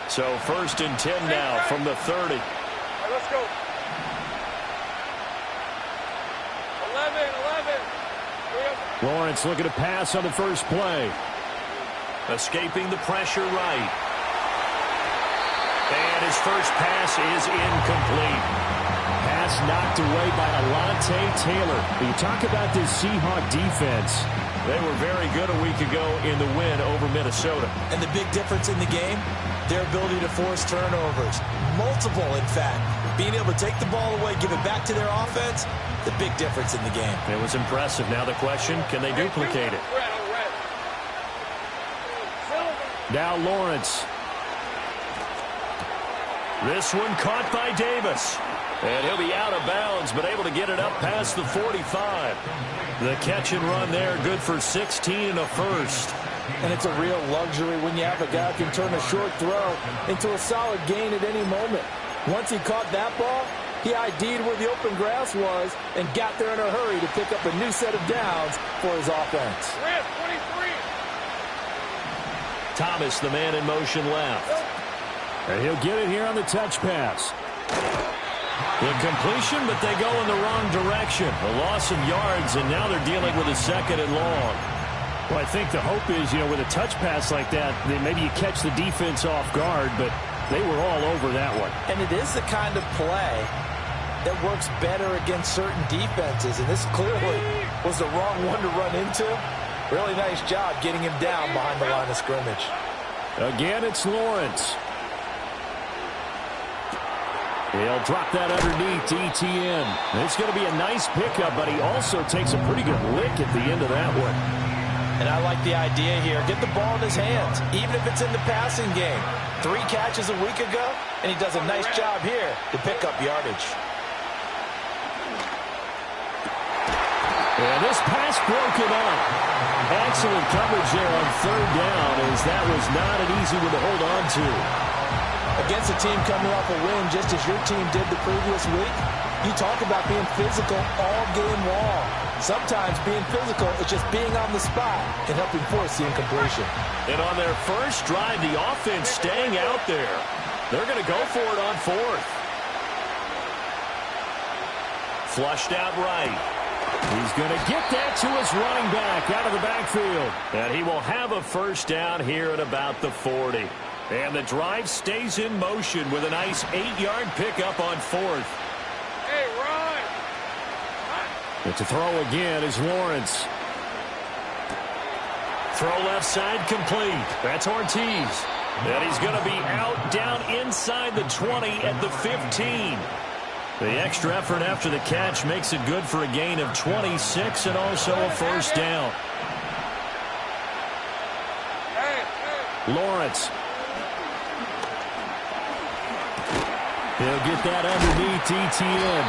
So 1st and 10 now from the 30. Right, let's go. 11. Lawrence looking to pass on the first play. Escaping the pressure right. And his first pass is incomplete. Pass knocked away by Alontae Taylor. You talk about this Seahawk defense. They were very good a week ago in the win over Minnesota. And the big difference in the game, their ability to force turnovers. Multiple, in fact. Being able to take the ball away, give it back to their offense, the big difference in the game. It was impressive. Now the question, can they duplicate it? Now Lawrence. This one caught by Davis. And he'll be out of bounds, but able to get it up past the 45. The catch and run there, good for 16 and a first. And it's a real luxury when you have a guy who can turn a short throw into a solid gain at any moment. Once he caught that ball, he ID'd where the open grass was and got there in a hurry to pick up a new set of downs for his offense. 23. Thomas, the man in motion left. And he'll get it here on the touch pass. The completion, but they go in the wrong direction. A loss of yards, and now they're dealing with a 2nd and long. Well, I think the hope is, with a touch pass like that, then maybe you catch the defense off guard, but they were all over that one. And it is the kind of play that works better against certain defenses, and this clearly was the wrong one to run into. Really nice job getting him down behind the line of scrimmage. Again, it's Lawrence. He'll drop that underneath to ETN. It's going to be a nice pickup, but he also takes a pretty good lick at the end of that one. And I like the idea here. Get the ball in his hands, even if it's in the passing game. 3 catches a week ago, and he does a nice job here to pick up yardage. And this pass broken up. Excellent coverage there on 3rd down, as that was not an easy one to hold on to. Against a team coming off a win just as your team did the previous week, you talk about being physical all game long. Sometimes being physical is just being on the spot and helping force the incompletion. And on their first drive, the offense staying out there. They're going to go for it on 4th. Flushed out right. He's going to get that to his running back out of the backfield. And he will have a first down here at about the 40. And the drive stays in motion with a nice 8-yard pickup on 4th. Hey, run! But to throw again is Lawrence. Throw left side complete. That's Ortiz. And he's going to be out down inside the 20 at the 15. The extra effort after the catch makes it good for a gain of 26 and also a first down. Lawrence. He'll get that underneath ETN.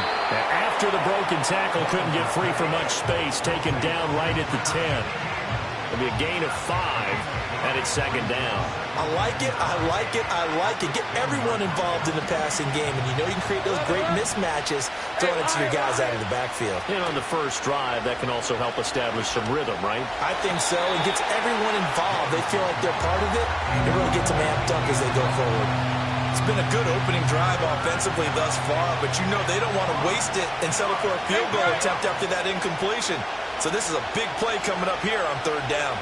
After the broken tackle, couldn't get free for much space. Taken down right at the 10. It'll be a gain of 5, and it's 2nd down. I like it, I like it, I like it. Get everyone involved in the passing game, and you can create those great mismatches throwing it to your guys out of the backfield. And on the first drive, that can also help establish some rhythm, right? I think so. It gets everyone involved. They feel like they're part of it. It really gets them amped up as they go forward. It's been a good opening drive offensively thus far, but they don't want to waste it and settle for a field goal attempt after that incompletion. So this is a big play coming up here on 3rd down.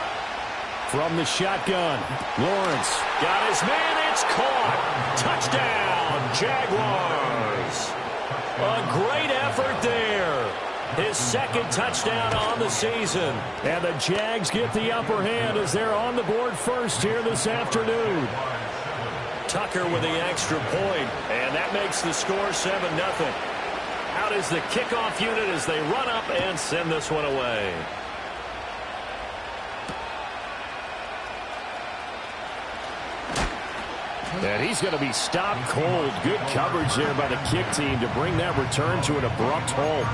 From the shotgun, Lawrence. Got his man, it's caught. Touchdown, Jaguars. A great effort there. His 2nd touchdown on the season. And the Jags get the upper hand as they're on the board first here this afternoon. Tucker with the extra point, and that makes the score 7-0. Out is the kickoff unit as they run up and send this one away. And he's going to be stopped cold. Good coverage there by the kick team to bring that return to an abrupt halt.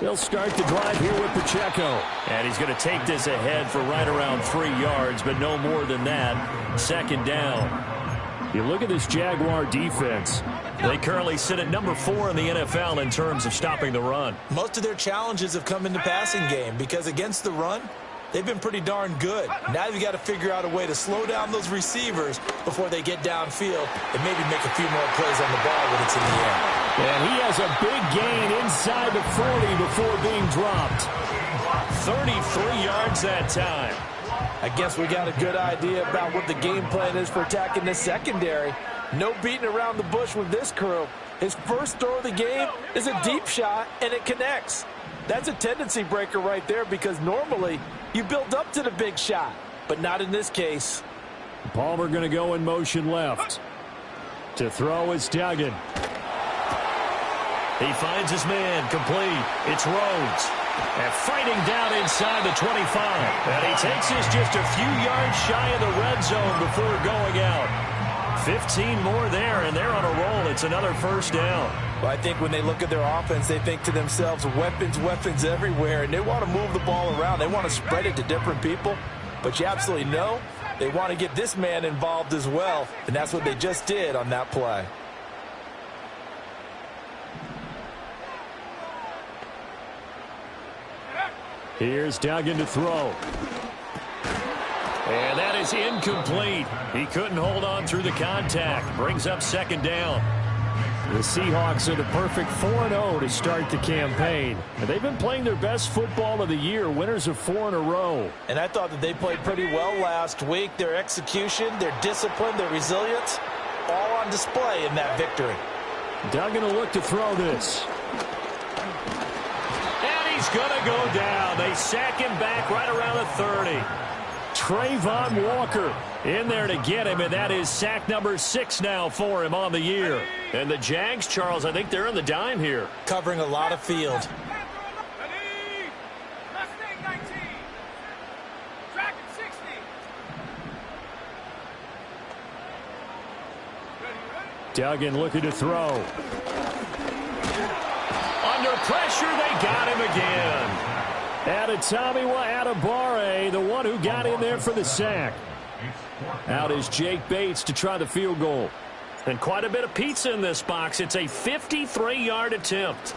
They'll start the drive here with Pacheco. And he's going to take this ahead for right around 3 yards, but no more than that. Second down. You look at this Jaguar defense. They currently sit at number 4 in the NFL in terms of stopping the run. Most of their challenges have come in the passing game because against the run, they've been pretty darn good. Now you've got to figure out a way to slow down those receivers before they get downfield and maybe make a few more plays on the ball when it's in the air. And he has a big gain inside the 40 before being dropped. 33 yards that time. I guess we got a good idea about what the game plan is for attacking this secondary. No beating around the bush with this crew. His first throw of the game is a deep shot, and it connects. That's a tendency breaker right there because normally you build up to the big shot, but not in this case. Palmer going to go in motion left. To throw is Duggan. He finds his man complete. It's Rhodes. And fighting down inside the 25. And he takes this just a few yards shy of the red zone before going out. 15 more there, and they're on a roll. It's another first down. Well, I think when they look at their offense, they think to themselves, weapons, weapons everywhere, and they want to move the ball around. They want to spread it to different people. But you absolutely know they want to get this man involved as well, and that's what they just did on that play. Here's Duggan to throw. And that is incomplete. He couldn't hold on through the contact. Brings up second down. The Seahawks are the perfect 4-0 to start the campaign. And they've been playing their best football of the year, winners of 4 in a row. And I thought that they played pretty well last week. Their execution, their discipline, their resilience, all on display in that victory. Duggan will look to throw this. He's going to go down. They sack him back right around the 30. Trayvon Walker in there to get him, and that is sack number 6 now for him on the year. And the Jags, Charles, I think they're on the dime here. Covering a lot of field. Duggan looking to throw. Under pressure, they got him again. Adetomiwa Adebawore, the one who got in there for the sack. Out is Jake Bates to try the field goal. And quite a bit of pizza in this box. It's a 53-yard attempt.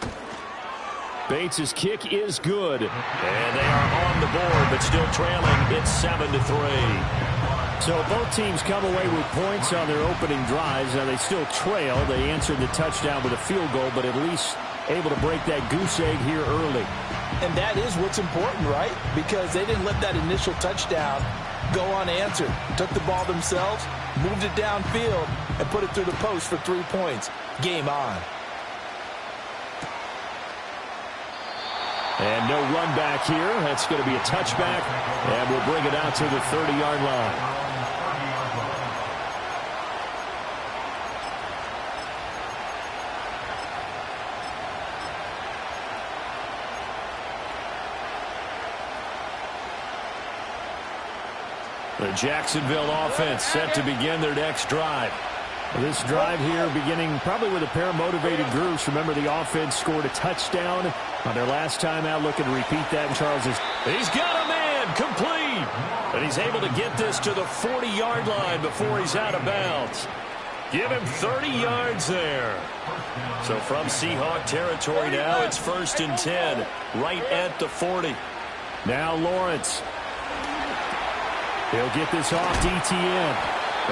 Bates' kick is good. And they are on the board, but still trailing. It's 7-3. So both teams come away with points on their opening drives. Now they still trail. They answered the touchdown with a field goal, but at least able to break that goose egg here early. And that is what's important, right? Because they didn't let that initial touchdown go unanswered. Took the ball themselves, moved it downfield, and put it through the post for 3 points. Game on. And no run back here. That's going to be a touchback, and we'll bring it out to the 30-yard line. The Jacksonville offense set to begin their next drive. This drive here beginning probably with a pair of motivated groups. Remember, the offense scored a touchdown on their last time out. Looking to repeat that in Charles's. He's got a man complete. And he's able to get this to the 40-yard line before he's out of bounds. Give him 30 yards there. So from Seahawk territory now, it's 1st and 10, right at the 40. Now Lawrence. He'll get this off to Etienne.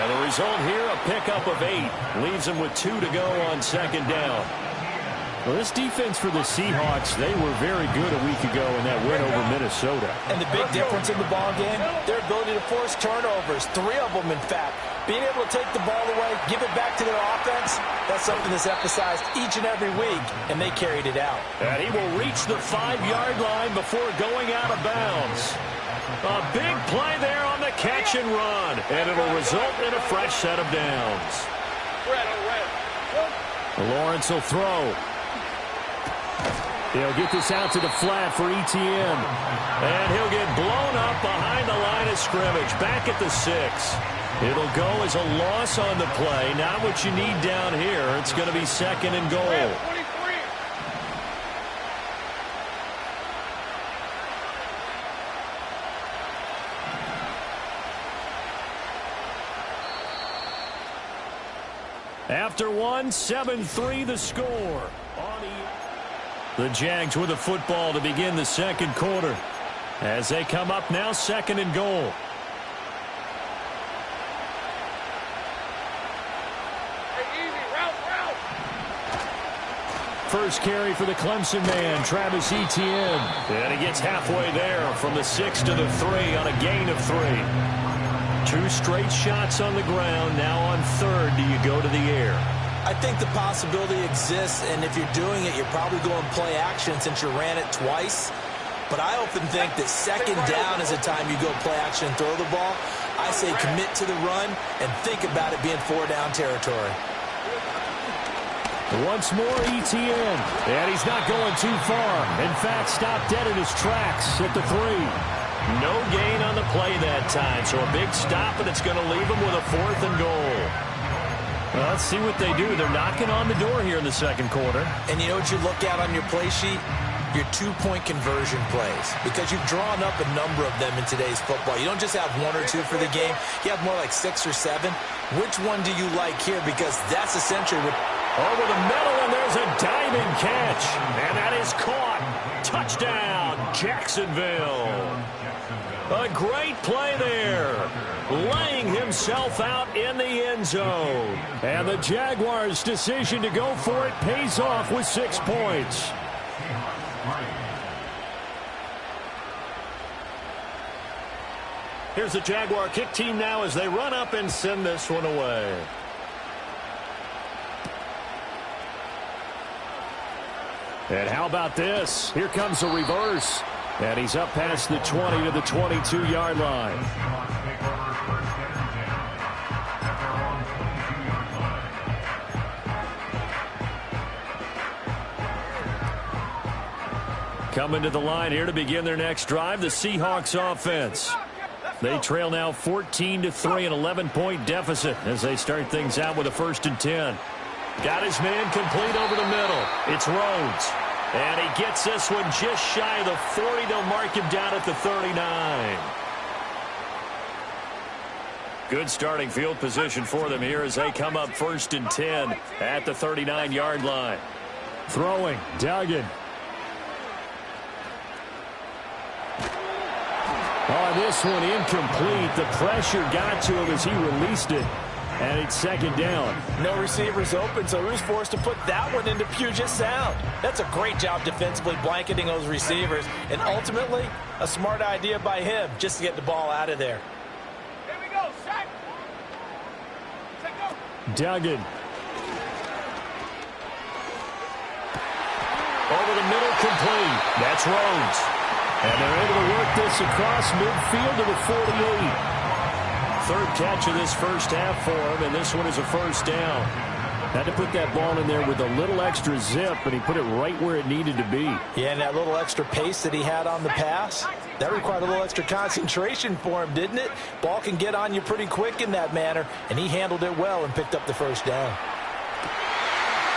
And the result here, a pickup of 8. Leaves him with 2 to go on second down. Well, this defense for the Seahawks, they were very good a week ago in that win over Minnesota. And the big difference in the ball game, their ability to force turnovers, 3 of them, in fact. Being able to take the ball away, give it back to their offense, that's something that's emphasized each and every week, and they carried it out. And he will reach the 5-yard line before going out of bounds. A big play there on the catch and run, and it'll result in a fresh set of downs. Lawrence will throw. He'll get this out to the flat for Etienne. And he'll get blown up behind the line of scrimmage, back at the 6. It'll go as a loss on the play. Not what you need down here. It's going to be 2nd and goal. After one, 7-3 the score. The Jags with the football to begin the second quarter as they come up now 2nd and goal. First carry for the Clemson man, Travis Etienne. And he gets halfway there from the 6 to the 3 on a gain of 3. 2 straight shots on the ground. Now on 3rd, do you go to the air? I think the possibility exists, and if you're doing it, you're probably going play action since you ran it twice. But I often think that 2nd down is the time you go play action and throw the ball. I say commit to the run and think about it being 4-down territory. Once more, Etienne. And he's not going too far. In fact, stopped dead in his tracks at the 3. No gain on the play that time, so a big stop, and it's going to leave him with a 4th and goal. Well, let's see what they do. They're knocking on the door here in the second quarter. And you know what you look at on your play sheet? Your 2-point conversion plays, because you've drawn up a number of them in today's football. You don't just have 1 or 2 for the game. You have more like 6 or 7. Which one do you like here? Because that's essentially what... Over the middle, and there's a diving catch. And that is caught. Touchdown, Jacksonville. A great play there. Laying himself out in the end zone. And the Jaguars' decision to go for it pays off with 6 points. Here's the Jaguar kick team now as they run up and send this one away. And how about this? Here comes a reverse. And he's up past the 20 to the 22-yard line. Coming to the line here to begin their next drive, the Seahawks offense. They trail now 14-3, an 11-point deficit as they start things out with a 1st and 10. Got his man complete over the middle. It's Rhodes. And he gets this one just shy of the 40. They'll mark him down at the 39. Good starting field position for them here as they come up 1st and 10 at the 39-yard line. Throwing, Duggan. Oh, this one incomplete. The pressure got to him as he released it. And it's 2nd down. No receivers open, so he was forced to put that one into Puget Sound. That's a great job defensively blanketing those receivers. And ultimately, a smart idea by him just to get the ball out of there. Here we go, sack. Duggan. Over the middle, complete. That's Rhodes. And they're able to work this across midfield to the 48. 3rd catch of this first half for him, and this one is a 1st down. Had to put that ball in there with a little extra zip, and he put it right where it needed to be. Yeah, and that little extra pace that he had on the pass, that required a little extra concentration for him, didn't it? Ball can get on you pretty quick in that manner, and he handled it well and picked up the 1st down.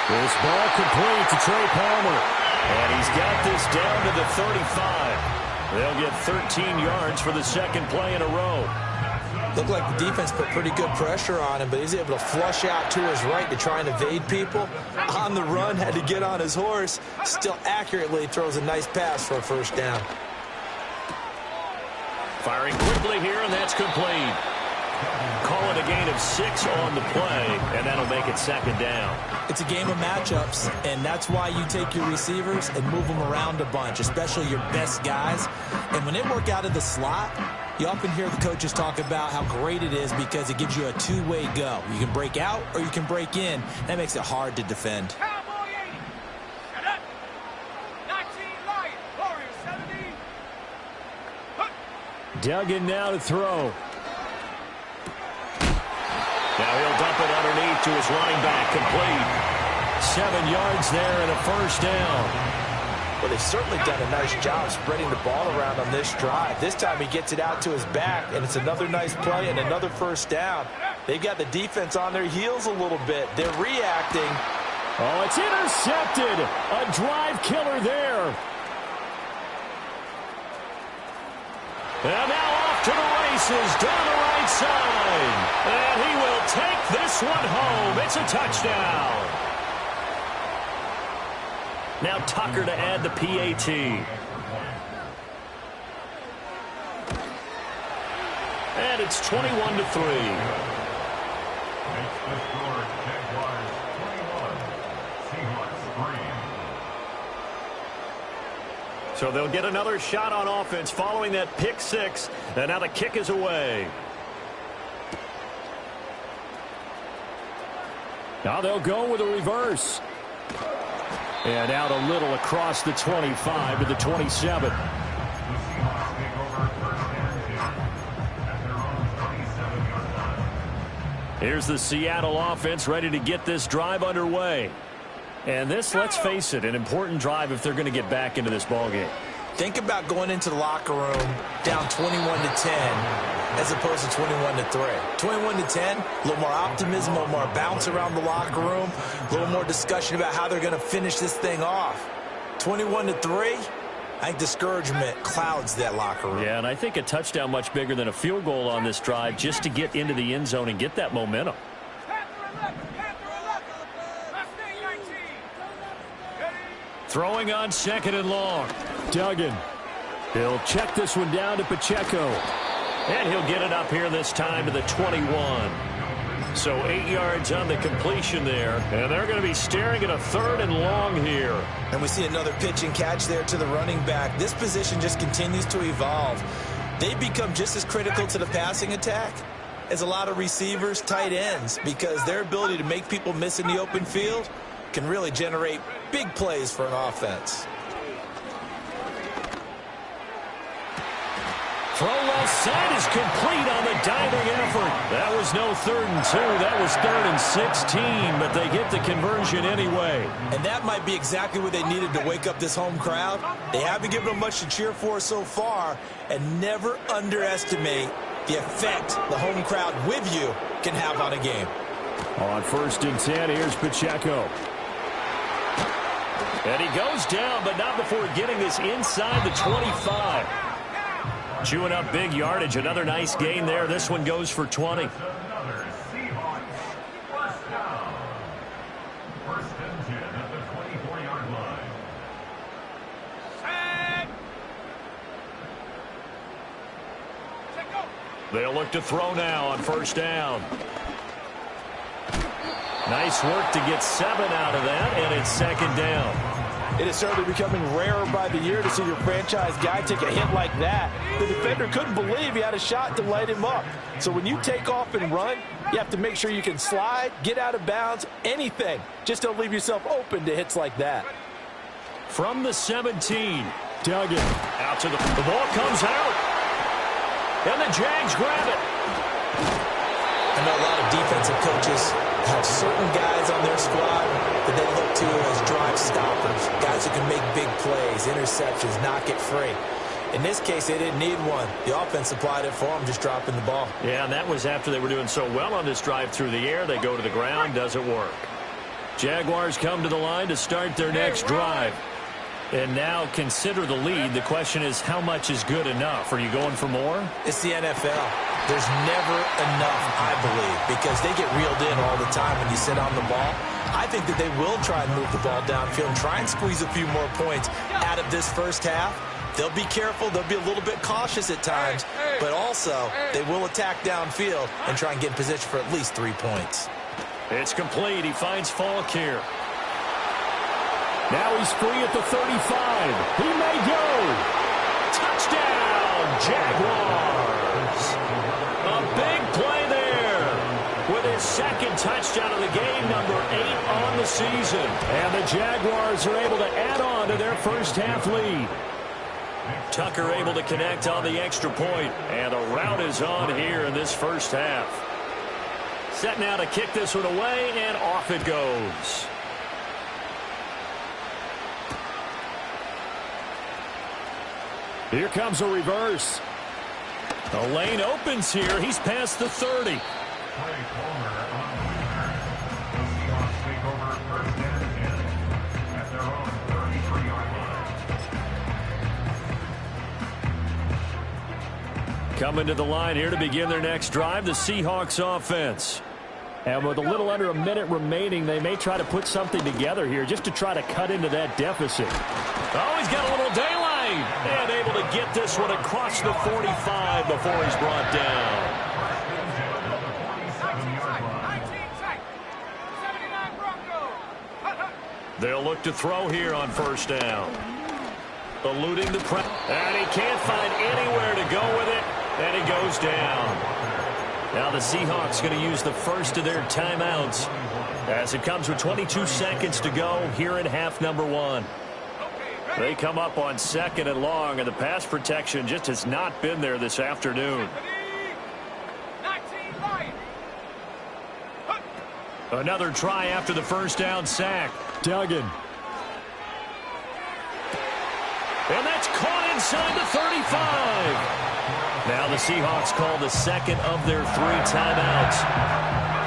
This ball complete to Trey Palmer. And he's got this down to the 35. They'll get 13 yards for the 2nd play in a row. Looked like the defense put pretty good pressure on him, but he's able to flush out to his right to try and evade people. On the run, had to get on his horse. Still accurately throws a nice pass for a 1st down. Firing quickly here, and that's complete. Call it a gain of 6 on the play, and that'll make it 2nd down. It's a game of matchups, and that's why you take your receivers and move them around a bunch, especially your best guys. And when they work out of the slot, you often hear the coaches talk about how great it is because it gives you a 2-way go. You can break out or you can break in. That makes it hard to defend. Cowboy 80. Shut up. 19 Lions. Warriors 17. Duggan now to throw. Now he'll dump it underneath to his running back, complete. 7 yards there and a 1st down. Well, they've certainly done a nice job spreading the ball around on this drive. This time he gets it out to his back, and it's another nice play and another 1st down. They've got the defense on their heels a little bit. They're reacting. Oh, it's intercepted. A drive killer there. And now off to the races down the right inside. And he will take this one home. It's a touchdown. Now Tucker to add the PAT. And it's 21-3. So they'll get another shot on offense following that pick six. And now the kick is away. Now they'll go with a reverse. And out a little across the 25 to the 27. Here's the Seattle offense ready to get this drive underway. And this, let's face it, an important drive if they're going to get back into this ballgame. Think about going into the locker room down 21-10 as opposed to 21-3. 21-10, a little more optimism, a little more bounce around the locker room, a little more discussion about how they're going to finish this thing off. 21-3, I think discouragement clouds that locker room. Yeah, and I think a touchdown much bigger than a field goal on this drive just to get into the end zone and get that momentum. Throwing on second and long. Duggan. He'll check this one down to Pacheco. And he'll get it up here this time to the 21. So 8 yards on the completion there. And they're going to be staring at a third and long here. And we see another pitch and catch there to the running back. This position just continues to evolve. They become just as critical to the passing attack as a lot of receivers, tight ends, because their ability to make people miss in the open field can really generate big plays for an offense. Throw left side is complete on the diving effort. That was no 3rd and 2. That was 3rd and 16, but they get the conversion anyway. And that might be exactly what they needed to wake up this home crowd. They haven't given them much to cheer for so far, and never underestimate the effect the home crowd with you can have on a game. On 1st and 10, here's Pacheco. And he goes down, but not before getting this inside the 25. Chewing up big yardage. Another nice gain there. This one goes for 20. They'll look to throw now on 1st down. Nice work to get 7 out of that, and it's 2nd down. It is certainly becoming rarer by the year to see your franchise guy take a hit like that. The defender couldn't believe he had a shot to light him up. So when you take off and run, you have to make sure you can slide, get out of bounds, anything. Just don't leave yourself open to hits like that. From the 17, Duggan out to the ball comes out. And the Jags grab it. I know a lot of defensive coaches have certain guys on their squad that they look to as drive stoppers, guys who can make big plays, interceptions, knock it free. In this case, they didn't need one. The offense supplied it for them, just dropping the ball. Yeah, and that was after they were doing so well on this drive through the air. They go to the ground, doesn't work. Jaguars come to the line to start their next drive. And now consider the lead. The question is, how much is good enough? Are you going for more? It's the NFL. There's never enough, I believe, because they get reeled in all the time when you sit on the ball. I think that they will try and move the ball downfield and try and squeeze a few more points out of this first half. They'll be careful. They'll be a little bit cautious at times, but also they will attack downfield and try and get in position for at least 3 points. It's complete. He finds Falk here. Now he's free at the 35. He may go. Touchdown, Jaguars. A big play there with his 2nd touchdown of the game, number 8 on the season. And the Jaguars are able to add on to their first half lead. Tucker able to connect on the extra point, and the route is on here in this first half. Set now to kick this one away, and off it goes. Here comes a reverse. The lane opens here. He's past the 30. Coming to the line here to begin their next drive, the Seahawks offense. And with a little under a minute remaining, they may try to put something together here just to try to cut into that deficit. Oh, he's got a little daylight. And able to get this one across the 45 before he's brought down. 19 tight. 79 Broncos. They'll look to throw here on first down. Eluding the press. And he can't find anywhere to go with it. And he goes down. Now the Seahawks going to use the first of their timeouts as it comes with 22 seconds to go here in half number one. They come up on 2nd and long, and the pass protection just has not been there this afternoon. 19 Lions. Another try after the first down sack. Duggan. And that's caught inside the 35. Now the Seahawks call the second of their 3 timeouts.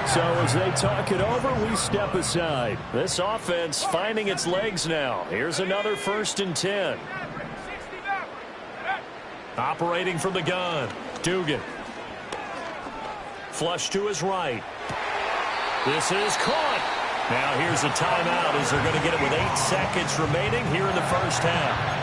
So as they talk it over, we step aside. This offense finding its legs now. Here's another 1st and 10. Operating from the gun. Dugan. Flush to his right. This is caught. Now here's a timeout as they're going to get it with 8 seconds remaining here in the first half.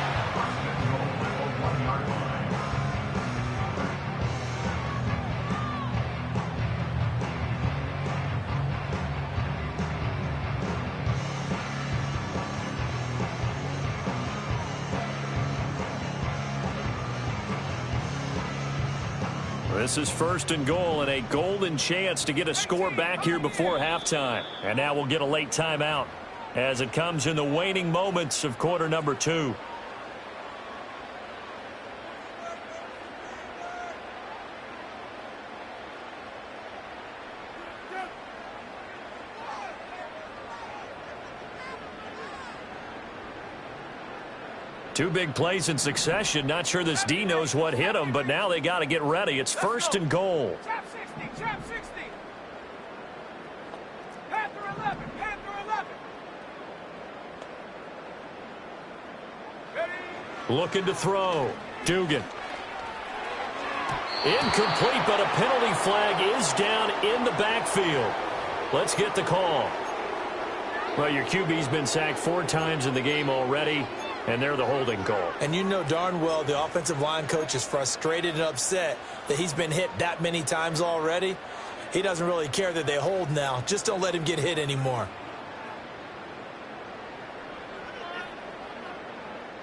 This is 1st and goal and a golden chance to get a score back here before halftime. And now we'll get a late timeout as it comes in the waning moments of quarter number 2. Two big plays in succession. Not sure this D knows what hit him, but now they got to get ready. It's 1st and goal. Chap 60, chap 60. Panther 11, Panther 11. Ready? Looking to throw. Dugan. Incomplete, but a penalty flag is down in the backfield. Let's get the call. Well, your QB's been sacked 4 times in the game already, and they're the holding call. And you know darn well the offensive line coach is frustrated and upset that he's been hit that many times already. He doesn't really care that they hold now. Just don't let him get hit anymore.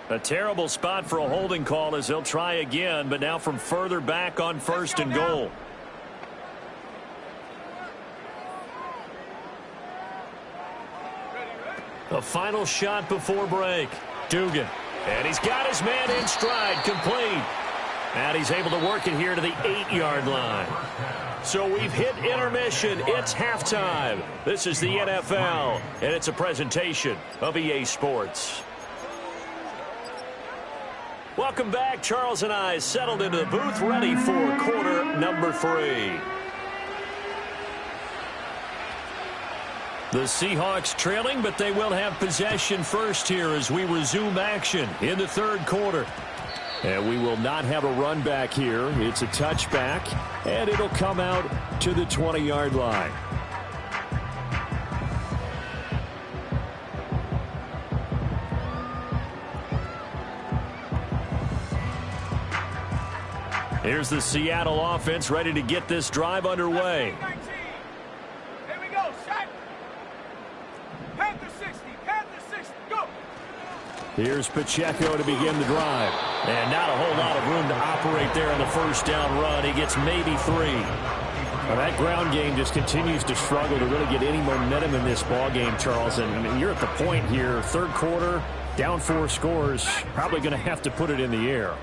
A terrible spot for a holding call as they'll try again, but now from further back on 1st and goal. A final shot before break. Dugan. And he's got his man in stride, complete. And he's able to work it here to the 8-yard line. So we've hit intermission. It's halftime. This is the NFL, and it's a presentation of EA Sports. Welcome back. Charles and I settled into the booth, ready for quarter number 3. The Seahawks trailing, but they will have possession first here as we resume action in the 3rd quarter. And we will not have a run back here. It's a touchback, and it'll come out to the 20-yard line. Here's the Seattle offense ready to get this drive underway. 19. Here we go, shot. Panther 60, Panther 60, go. Here's Pacheco to begin the drive. And not a whole lot of room to operate there on the first down run. He gets maybe 3. Well, that ground game just continues to struggle to really get any momentum in this ball game, Charles. And you're at the point here, 3rd quarter, down 4 scores, probably going to have to put it in the air.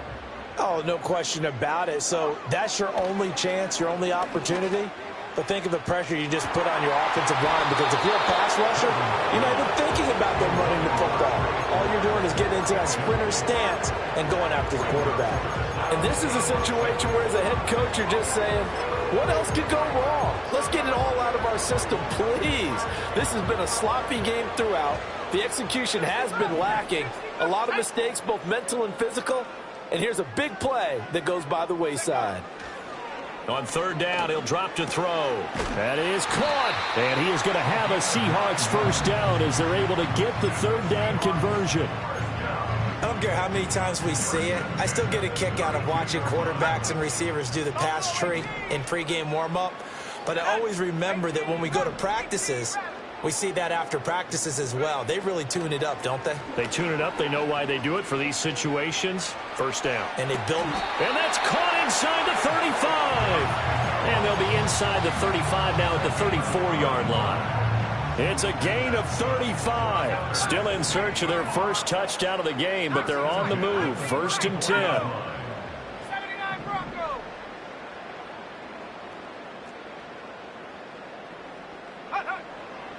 Oh, no question about it. So that's your only chance, your only opportunity. But think of the pressure you just put on your offensive line, because if you're a pass rusher, you're not even thinking about them running the football. All you're doing is getting into that sprinter stance and going after the quarterback. And this is a situation where, as a head coach, you're just saying, what else could go wrong? Let's get it all out of our system, please. This has been a sloppy game throughout. The execution has been lacking. A lot of mistakes, both mental and physical. And here's a big play that goes by the wayside. On third down, he'll drop to throw. That is caught. And he is going to have a Seahawks first down as they're able to get the third down conversion. I don't care how many times we see it. I still get a kick out of watching quarterbacks and receivers do the pass tree in pregame warm-up. But I always remember that when we go to practices, we see that after practices as well. They really tune it up, don't they? They tune it up. They know why they do it for these situations. First down. And they build. And that's caught inside the 35. And they'll be inside the 35 now at the 34-yard line. It's a gain of 35. Still in search of their first touchdown of the game, but they're on the move. First and 10.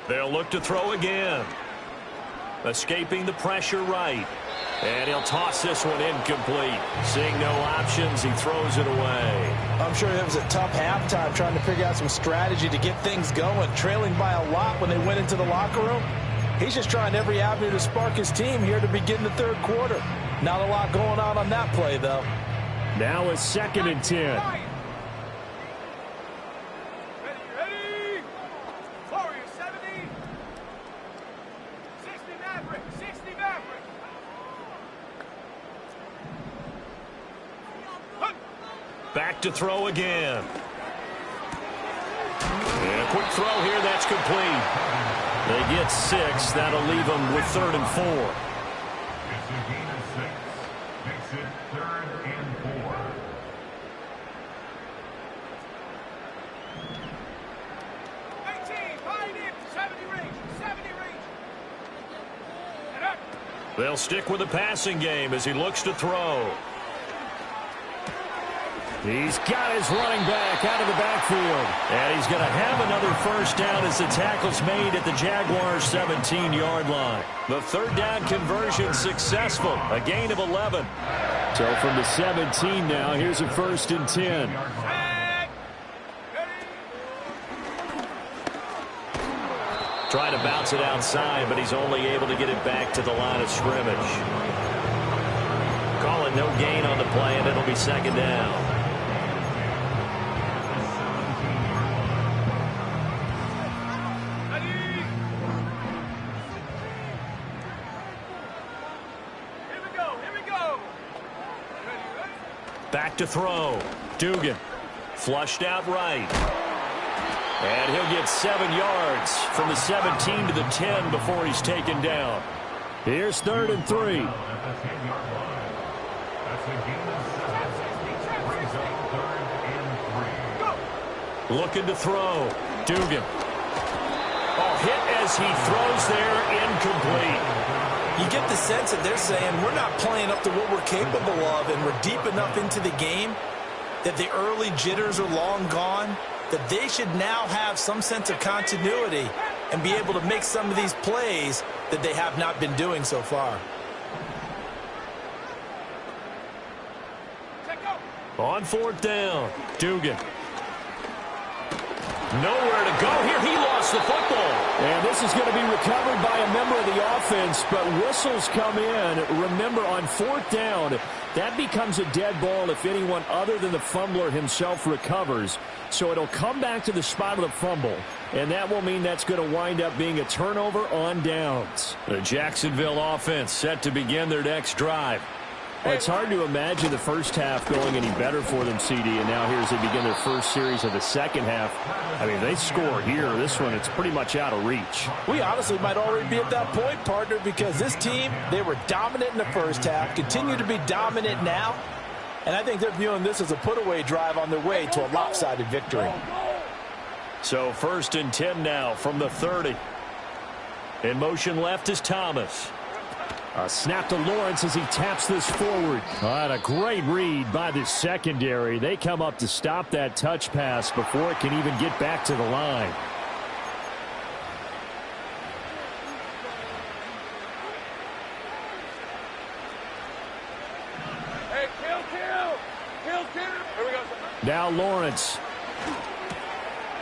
They'll look to throw again. Escaping the pressure right. And he'll toss this one incomplete. Seeing no options, he throws it away. I'm sure it was a tough halftime trying to figure out some strategy to get things going, trailing by a lot when they went into the locker room. He's just trying every avenue to spark his team here to begin the third quarter. Not a lot going on that play, though. Now a second and 10. Back to throw again. And a quick throw here, that's complete. They get 6. That'll leave them with 3rd and 4. It's a gain of 6. Makes it 3rd and 4. They'll stick with the passing game as he looks to throw. He's got his running back out of the backfield. And he's going to have another first down as the tackle's made at the Jaguars' 17-yard line. The third down conversion successful. A gain of 11. So from the 17 now, here's a first and 10. Trying to bounce it outside, but he's only able to get it back to the line of scrimmage. Calling no gain on the play, and it'll be second down. Back to throw. Dugan. Flushed out right. And he'll get 7 yards from the 17 to the 10 before he's taken down. Here's 3rd and 3. Looking to throw. Dugan. Oh, hit as he throws there, incomplete. You get the sense that they're saying we're not playing up to what we're capable of, and we're deep enough into the game that the early jitters are long gone, that they should now have some sense of continuity and be able to make some of these plays that they have not been doing so far. On 4th down, Dugan. Nowhere to go here. He lost the football. And this is going to be recovered by a member of the offense, but whistles come in. Remember, on 4th down, that becomes a dead ball if anyone other than the fumbler himself recovers. So it'll come back to the spot of the fumble, and that will mean that's going to wind up being a turnover on downs. The Jacksonville offense set to begin their next drive. Well, it's hard to imagine the first half going any better for them, CD, and now here as they begin their first series of the second half. I mean, they score here. This one, it's pretty much out of reach. We honestly might already be at that point, partner, because this team, they were dominant in the first half, continue to be dominant now, and I think they're viewing this as a put-away drive on their way to a lopsided victory. So 1st and 10 now from the 30. In motion left is Thomas. A snap to Lawrence as he taps this forward. And a great read by the secondary. They come up to stop that touch pass before it can even get back to the line. Hey, kill. Here we go. Now Lawrence.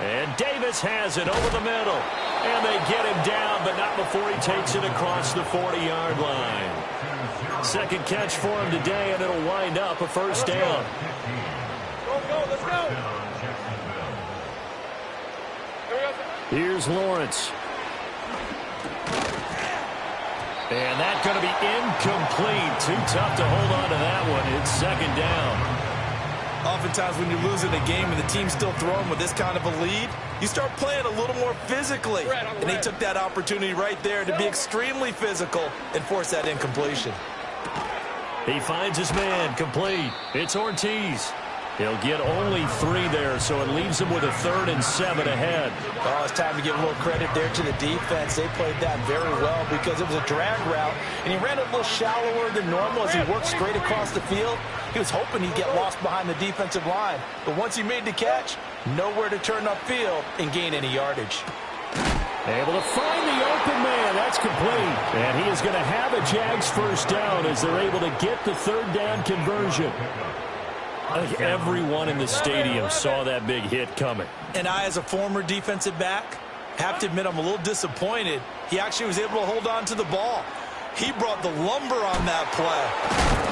And Davis has it over the middle. And they get him down, but not before he takes it across the 40-yard line. Second catch for him today, and it'll wind up a first down. Go, let's go. Here's Lawrence. And that's going to be incomplete. Too tough to hold on to that one. It's second down. Oftentimes when you're losing a game and the team's still throwing with this kind of a lead, you start playing a little more physically. And they took that opportunity right there to be extremely physical and force that incompletion. He finds his man, complete. It's Ortiz. He'll get only 3 there, so it leaves him with a 3rd and 7 ahead. Oh, it's time to give a little credit there to the defense. They played that very well because it was a drag route, and he ran a little shallower than normal as he worked straight across the field. He was hoping he'd get lost behind the defensive line, but once he made the catch, nowhere to turn upfield and gain any yardage. Able to find the open man. That's complete. And he is going to have a Jags first down as they're able to get the 3rd down conversion. I think everyone in the stadium saw that big hit coming. And I, as a former defensive back, have to admit I'm a little disappointed. He actually was able to hold on to the ball. He brought the lumber on that play.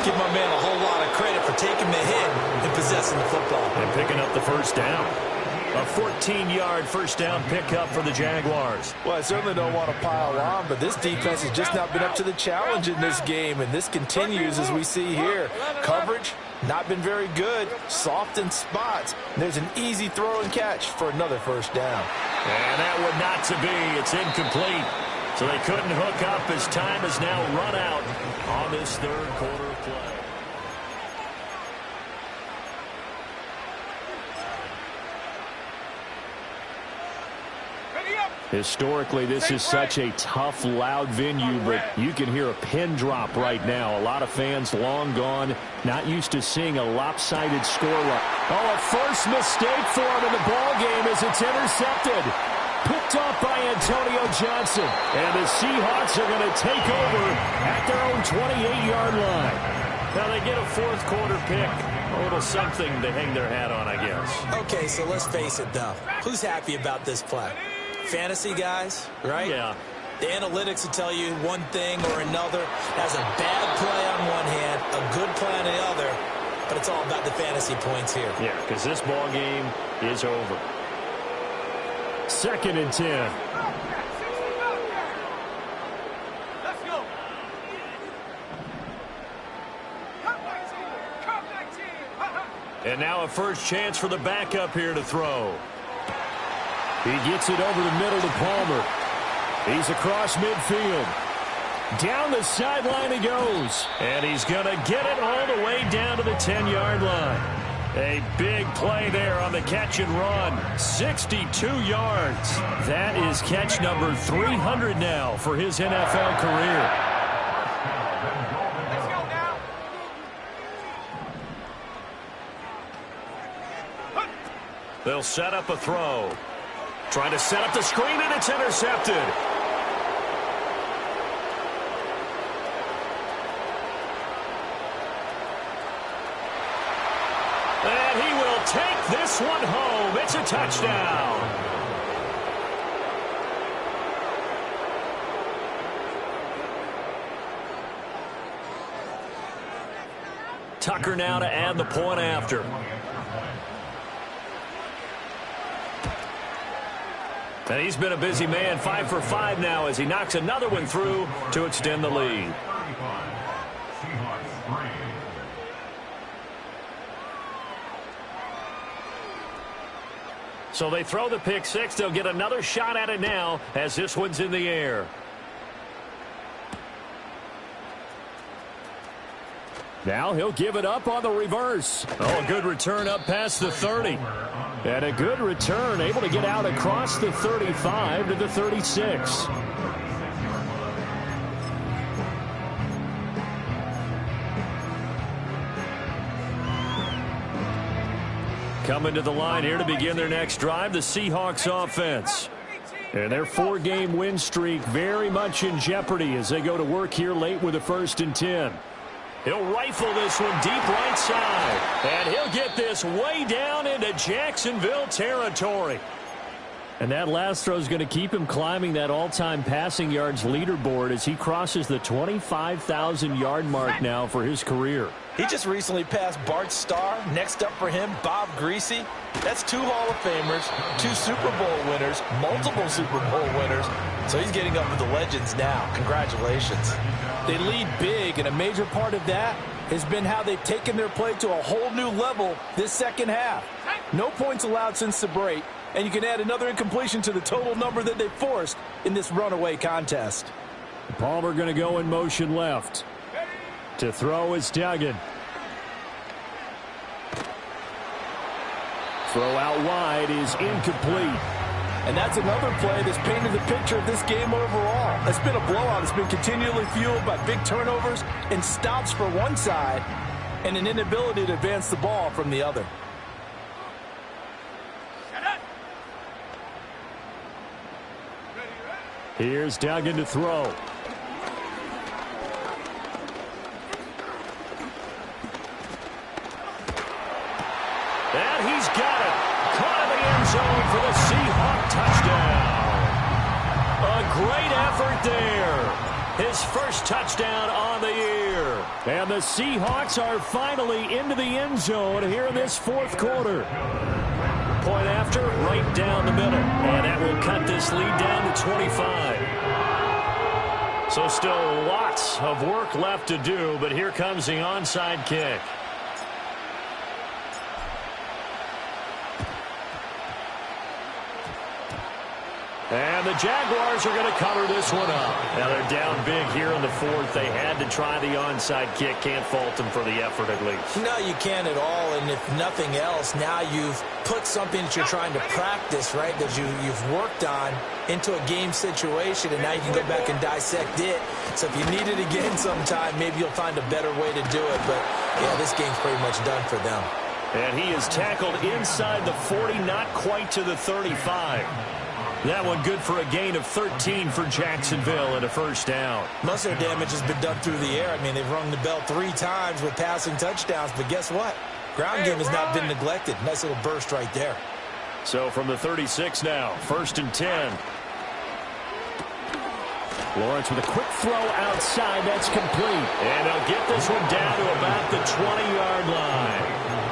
Give my man a whole lot of credit for taking the hit and possessing the football. And picking up the first down. A 14-yard first down pickup for the Jaguars. Well, I certainly don't want to pile on, but this defense has just not been up to the challenge in this game, and this continues as we see here. Coverage, not been very good, soft in spots. And there's an easy throw and catch for another first down. And that would not to be. It's incomplete. So they couldn't hook up as time has now run out on this 3rd quarter play. Historically, this is such a tough, loud venue, but you can hear a pin drop right now. A lot of fans long gone, not used to seeing a lopsided scoreline. Oh, a first mistake for him in the ball game as it's intercepted. Picked off by Antonio Johnson. And the Seahawks are going to take over at their own 28-yard line. Now they get a 4th quarter pick. A little something to hang their hat on, I guess. Okay, so let's face it, though. Who's happy about this play? Fantasy guys, right? Yeah. The analytics will tell you one thing or another. Has a bad play on one hand, a good play on the other, but it's all about the fantasy points here. Yeah, because this ball game is over. 2nd and 10. Let's go. And now a first chance for the backup here to throw. He gets it over the middle to Palmer. He's across midfield. Down the sideline he goes. And he's going to get it all the way down to the 10-yard line. A big play there on the catch and run. 62 yards. That is catch number 300 now for his NFL career. Let's go now. They'll set up a throw. Trying to set up the screen, and it's intercepted. And he will take this one home. It's a touchdown. Tucker now to add the point after. And he's been a busy man, 5 for 5 now as he knocks another one through to extend the lead. So they throw the pick 6. They'll get another shot at it now as this one's in the air. Now he'll give it up on the reverse. Oh, a good return up past the 30. And a good return, able to get out across the 35 to the 36. Coming to the line here to begin their next drive, the Seahawks offense. And their 4-game win streak very much in jeopardy as they go to work here late with a 1st and 10. He'll rifle this one deep right side. And he'll get this way down into Jacksonville territory. And that last throw is going to keep him climbing that all-time passing yards leaderboard as he crosses the 25,000-yard mark now for his career. He just recently passed Bart Starr. Next up for him, Bob Greasy. That's 2 Hall of Famers, 2 Super Bowl winners, multiple Super Bowl winners. So he's getting up with the legends now. Congratulations. They lead big, and a major part of that has been how they've taken their play to a whole new level this second half. No points allowed since the break, and you can add another incompletion to the total number that they forced in this runaway contest. Palmer going to go in motion left. To throw is Duggan. Throw out wide is incomplete. And that's another play that's painted the picture of this game overall. It's been a blowout. It's been continually fueled by big turnovers and stops for one side and an inability to advance the ball from the other. Here's Duggan to throw. And he's got it. Caught in the end zone for the Seahawk touchdown. A great effort there. His first touchdown on the year. And the Seahawks are finally into the end zone here in this fourth quarter. Point after, right down the middle. And that will cut this lead down to 25. So still lots of work left to do, but here comes the onside kick. And the Jaguars are going to cover this one up. Now they're down big here in the fourth. They had to try the onside kick. Can't fault them for the effort at least. No, you can't at all. And if nothing else, now you've put something that you're trying to practice, right, that you've worked on into a game situation, and now you can go back and dissect it. So if you need it again sometime, maybe you'll find a better way to do it. But, yeah, this game's pretty much done for them. And he is tackled inside the 40, not quite to the 35. That one good for a gain of 13 for Jacksonville and a first down. Most of their damage has been done through the air. I mean, they've rung the bell 3 times with passing touchdowns, but guess what? Ground game has not been neglected. Nice little burst right there. So from the 36 now, 1st and 10. Lawrence with a quick throw outside. That's complete. And they'll get this one down to about the 20-yard line.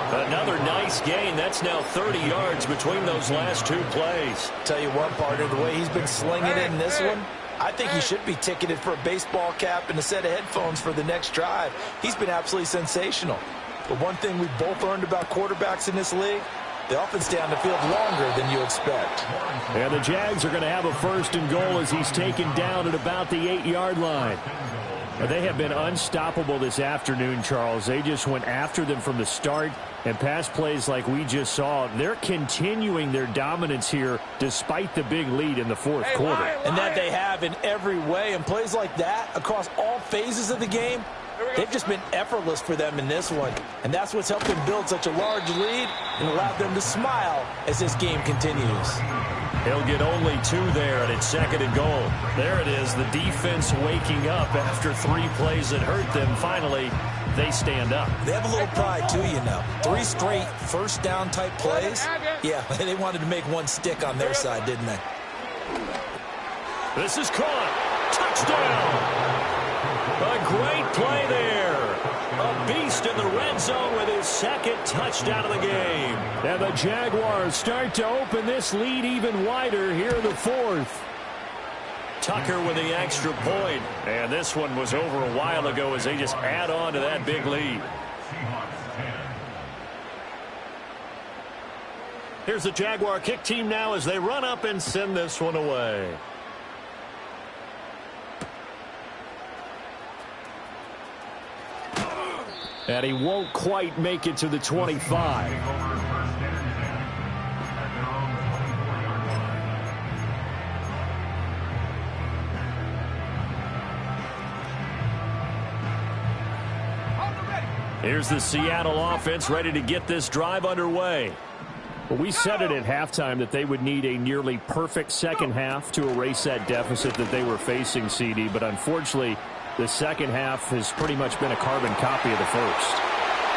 Another nice gain. That's now 30 yards between those last 2 plays. Tell you what, partner, the way he's been slinging it in this one, I think he should be ticketed for a baseball cap and a set of headphones for the next drive. He's been absolutely sensational. But one thing we've both learned about quarterbacks in this league, the offense down the field longer than you expect. And the Jags are going to have a 1st and goal as he's taken down at about the 8-yard line. They have been unstoppable this afternoon, Charles. They just went after them from the start, and pass plays like we just saw, they're continuing their dominance here despite the big lead in the fourth quarter. And that they have in every way, and plays like that across all phases of the game, they've just been effortless for them in this one. And that's what's helped them build such a large lead and allowed them to smile as this game continues. He'll get only 2 there, and it's 2nd and goal. There it is, the defense waking up after 3 plays that hurt them. Finally, they stand up. They have a little pride, too, you know. 3 straight first down type plays. Yeah, they wanted to make one stick on their side, didn't they? This is caught. Touchdown. A great play there. A beast in the red zone with his 2nd touchdown of the game. And the Jaguars start to open this lead even wider here in the 4th. Tucker with the extra point. And this one was over a while ago as they just add on to that big lead. Here's the Jaguar kick team now as they run up and send this one away. And he won't quite make it to the 25. Here's the Seattle offense ready to get this drive underway. Well, we said it at halftime that they would need a nearly perfect second half to erase that deficit that they were facing, CD, but unfortunately, the second half has pretty much been a carbon copy of the first.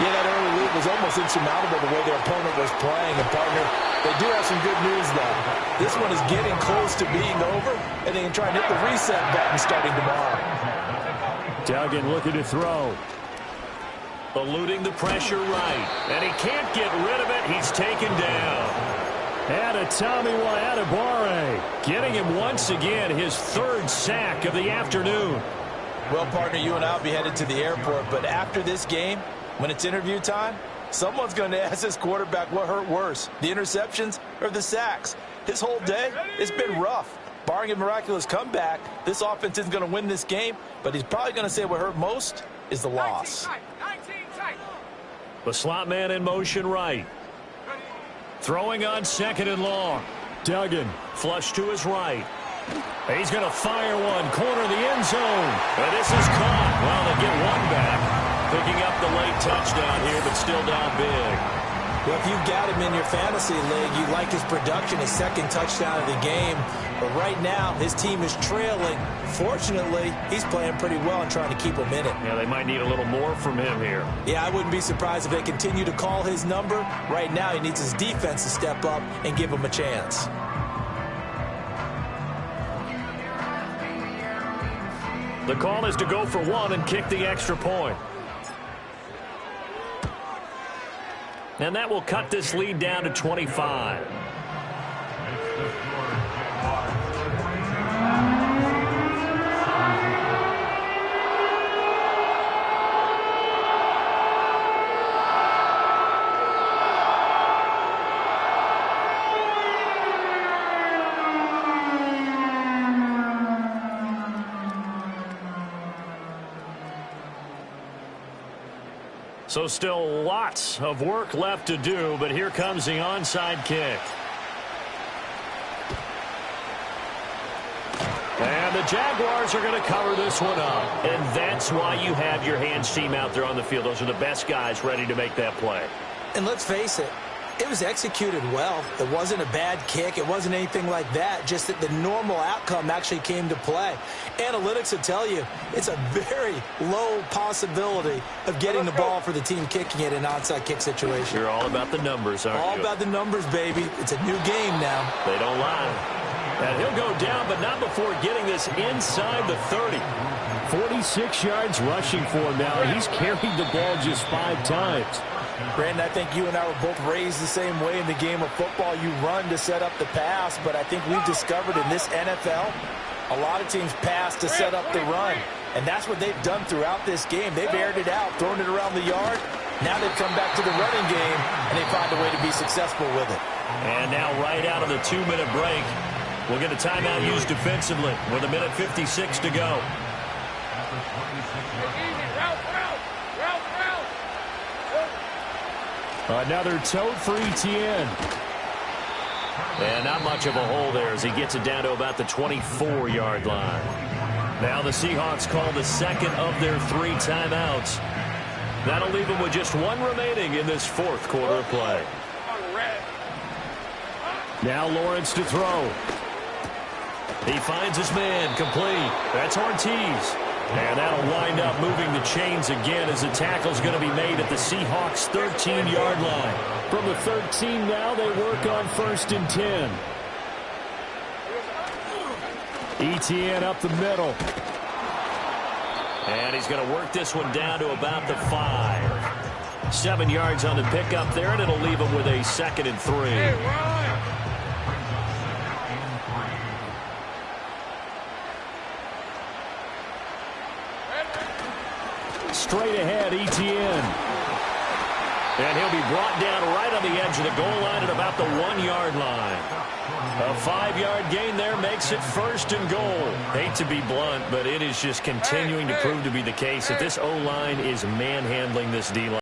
Yeah, that early lead was almost insurmountable the way their opponent was playing. And, partner, they do have some good news, though. This one is getting close to being over, and they can try and hit the reset button starting tomorrow. Duggan looking to throw. Eluding the pressure right. And he can't get rid of it. He's taken down. Adetomiwa Adebawore getting him once again his third sack of the afternoon. Well, partner, you and I will be headed to the airport, but after this game, when it's interview time, someone's going to ask this quarterback what hurt worse, the interceptions or the sacks. His whole day, it's been rough. Barring a miraculous comeback, this offense isn't going to win this game, but he's probably going to say what hurt most is the loss. 19 tight. The slot man in motion right. Throwing on second and long. Duggan flush to his right. He's going to fire one, corner of the end zone. And this is caught. Well, they get one back. Picking up the late touchdown here, but still down big. Well, if you've got him in your fantasy league, you like his production, his second touchdown of the game. But right now, his team is trailing. Fortunately, he's playing pretty well and trying to keep them in it. Yeah, they might need a little more from him here. Yeah, I wouldn't be surprised if they continue to call his number. Right now, he needs his defense to step up and give him a chance. The call is to go for one and kick the extra point. And that will cut this lead down to 25. So still lots of work left to do, but here comes the onside kick. And the Jaguars are going to cover this one up. And that's why you have your hands team out there on the field. Those are the best guys ready to make that play. And let's face it, it was executed well. It wasn't a bad kick. It wasn't anything like that. Just that the normal outcome actually came to play. Analytics will tell you it's a very low possibility of getting the ball for the team kicking it in an onside kick situation. You're all about the numbers, aren't you? All about the numbers, baby. It's a new game now. They don't lie. And he'll go down, but not before getting this inside the 30. 46 yards rushing for him now. He's carried the ball just 5 times. Brandon, I think you and I were both raised the same way in the game of football. You run to set up the pass, but I think we've discovered in this NFL, a lot of teams pass to set up the run. And that's what they've done throughout this game. They've aired it out, thrown it around the yard. Now they've come back to the running game, and they find a way to be successful with it. And now right out of the 2-minute break, we'll get a timeout used defensively with 1:56 to go. Another tote for Etienne. And not much of a hole there as he gets it down to about the 24-yard line. Now the Seahawks call the second of their 3 timeouts. That'll leave them with just 1 remaining in this 4th quarter of play. Now Lawrence to throw. He finds his man complete. That's Ortiz. And that'll wind up moving the chains again as the tackle's going to be made at the Seahawks' 13-yard line. From the 13 now, they work on 1st and 10. Etienne up the middle. And he's going to work this one down to about the 5. 7 yards on the pickup there, and it'll leave him with a 2nd and 3. Hey, Ryan. Straight ahead, Etienne. And he'll be brought down right on the edge of the goal line at about the 1-yard line. A 5-yard gain there makes it 1st and goal. Hate to be blunt, but it is just continuing to prove to be the case that this O-line is manhandling this D-line.